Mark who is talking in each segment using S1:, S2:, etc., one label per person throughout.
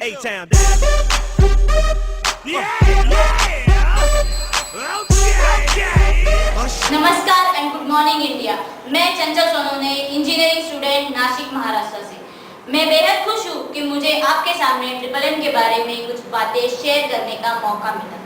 S1: A-Town.
S2: नमस्कार and good morning India. मैं चंचल Sonone, engineering student Nashik Maharashtra से। मैं बेहद खुश हूँ कि मुझे आपके सामने ट्रिपल एम के बारे में कुछ बातें शेयर करने का मौका मिला।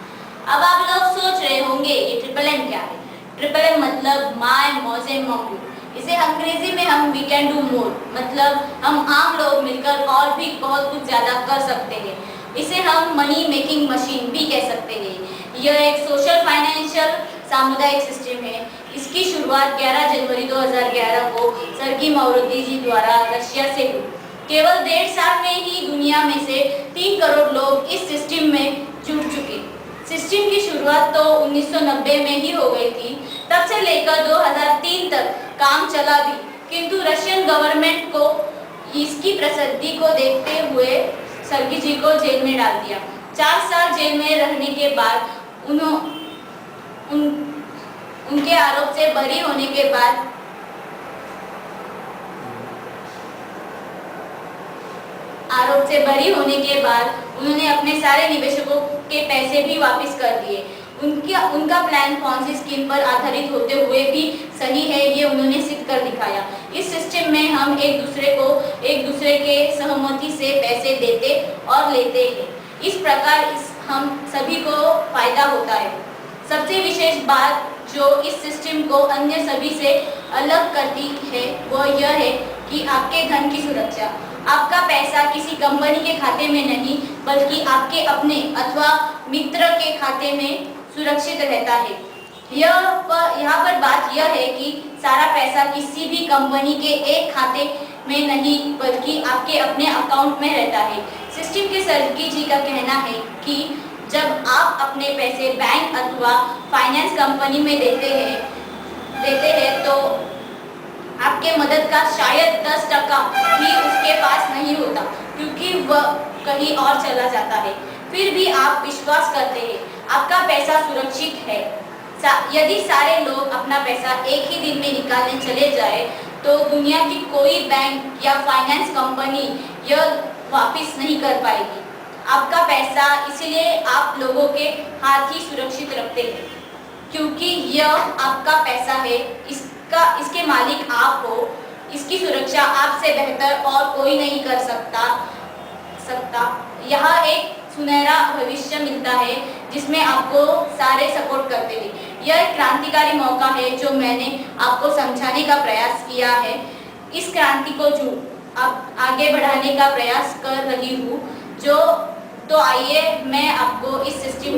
S2: अब आप लोग सोच रहे होंगे ये ट्रिपल एम क्या है। ट्रिपल एम मतलब माय मौजे मम्मी। इसे अंग्रेजी में हम वी कैन डू मोर, मतलब हम आम लोग मिलकर और भी बहुत कुछ ज्यादा कर सकते हैं। इसे हम मनी मेकिंग मशीन भी कह सकते हैं। यह एक सोशल फाइनेंशियल सामुदायिक सिस्टम है। इसकी शुरुआत 11 जनवरी 2011 को सर्गी मावरोती जी द्वारा रशिया से हुई। केवल 1.5 साल में ही दुनिया में से 3 करोड़ लोग इस सिस्टम में जुड़ चुके। सिस्टम की शुरुआत तो 1990 में ही हो गई थी। तब से लेकर 2003 तक काम चला भी, किंतु रशियन गवर्नमेंट को इसकी प्रसिद्धि को देखते हुए सर्गी जी को जेल में डाल दिया। 4 साल जेल में रहने के बाद उनके आरोप से बरी होने के बाद उन्होंने अपने सारे निवेशकों के पैसे भी वापस कर दिए। उनका प्लान पॉन्जी स्कीम पर आधारित होते हुए भी सही है, ये उन्होंने सिद्ध कर दिखाया। इस सिस्टम में हम एक दूसरे के सहमति से पैसे देते और लेते हैं। इस प्रकार हम सभी को फायदा होता है। सबसे विशेष बात जो इस सिस्टम को अन्य सभी से अलग करती है वो यह है कि आपके धन की सुरक्षा। आपका पैसा किसी कंपनी के खाते में नहीं, बल्कि आपके अपने अथवा मित्र के खाते में सुरक्षित रहता है। यहाँ पर बात यह है कि सारा पैसा किसी भी कंपनी के एक खाते में नहीं, बल्कि आपके अपने अकाउंट में रहता है। सिस्टम के सर्गी जी का कहना है कि जब आप अपने पैसे बैंक अथवा फाइनेंस कंपनी में देते हैं तो आपके मदद का शायद 10% भी उसके पास नहीं होता, क्योंकि वह कहीं और चला जाता है। फिर भी आप विश्वास करते हैं आपका पैसा सुरक्षित है। यदि सारे लोग अपना पैसा एक ही दिन में निकालने चले जाए तो दुनिया की कोई बैंक या फाइनेंस कंपनी यह वापस नहीं कर पाएगी आपका पैसा। इसलिए आप लोगों के हाथ ही सुरक्षित रखते हैं, क्योंकि यह आपका पैसा है। इसके मालिक आप हो। इसकी सुरक्षा आपसे बेहतर और कोई नहीं कर सकता। यहाँ एक सुनहरा भविष्य मिलता है जिसमें आपको सारे सपोर्ट करते हैं। यह एक क्रांतिकारी मौका है जो मैंने आपको समझाने का प्रयास किया है। इस क्रांति को जो अब आगे बढ़ाने का प्रयास कर रही हूँ तो आइए मैं आपको इस सिस्टम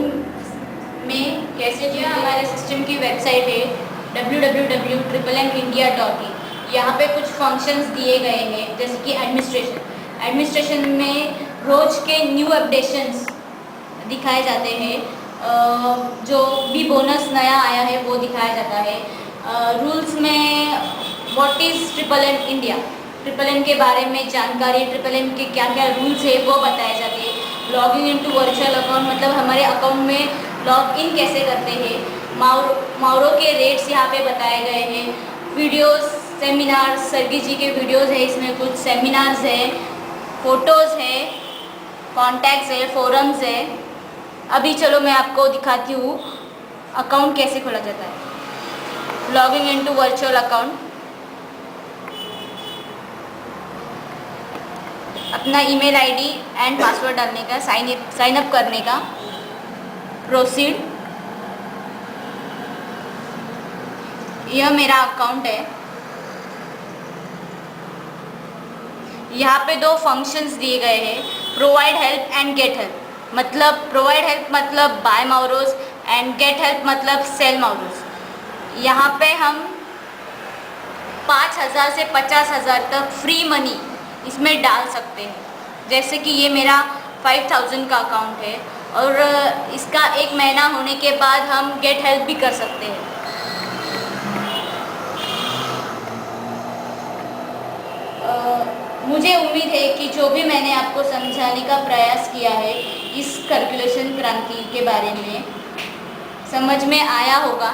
S2: में कैसे जुड़े। हमारे सिस्टम की वेबसाइट है www.triplemindia.in। यहाँ पे कुछ फंक्शंस दिए गए हैं, जैसे कि एडमिनिस्ट्रेशन में रोज के न्यू अपडेशंस दिखाए जाते हैं। जो भी बोनस नया आया है वो दिखाया जाता है। रूल्स में what is triple M India, triple M के बारे में जानकारी, ट्रिपल एम के क्या क्या रूल्स है वो बताए जाते हैं। लॉगिंग इनटू वर्चुअल अकाउंट, मतलब हमारे अकाउंट में लॉग इन कैसे करते हैं। मावरों के रेट्स यहाँ पे बताए गए हैं। वीडियोस, सेमिनार्स, सर्गी जी के वीडियोस है, इसमें कुछ सेमिनार्स है, फोटोज़ है, कॉन्टैक्ट्स है, फोरम्स है। अभी चलो मैं आपको दिखाती हूँ अकाउंट कैसे खोला जाता है। लॉगिंग इनटू वर्चुअल अकाउंट, अपना ईमेल आईडी एंड पासवर्ड डालने का, साइन अप करने का, प्रोसीड। यह मेरा अकाउंट है। यहाँ पे 2 फंक्शंस दिए गए हैं, provide help and get help. मतलब प्रोवाइड हेल्प मतलब बाय मावरोज एंड गेट हेल्प मतलब सेल मावरोज। यहाँ पे हम 5,000 से 50,000 तक फ्री मनी इसमें डाल सकते हैं। जैसे कि ये मेरा 5,000 का अकाउंट है और इसका 1 महीना होने के बाद हम गेट हेल्प भी कर सकते हैं। मुझे उम्मीद है कि जो भी मैंने आपको समझाने का प्रयास किया है इस कैलकुलेशन क्रांति के बारे में समझ में आया होगा।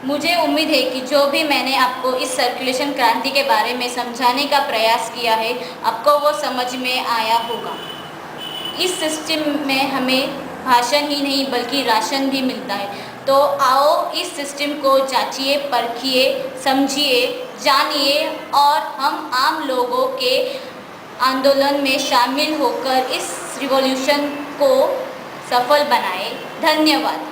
S2: मुझे उम्मीद है कि जो भी मैंने आपको इस सर्कुलेशन क्रांति के बारे में समझाने का प्रयास किया है आपको वो समझ में आया होगा। इस सिस्टम में हमें भाषण ही नहीं बल्कि राशन भी मिलता है। तो आओ इस सिस्टम को जांचिए, परखिए, समझिए, जानिए और हम आम लोगों के आंदोलन में शामिल होकर इस रिवॉल्यूशन को सफल बनाएं। धन्यवाद।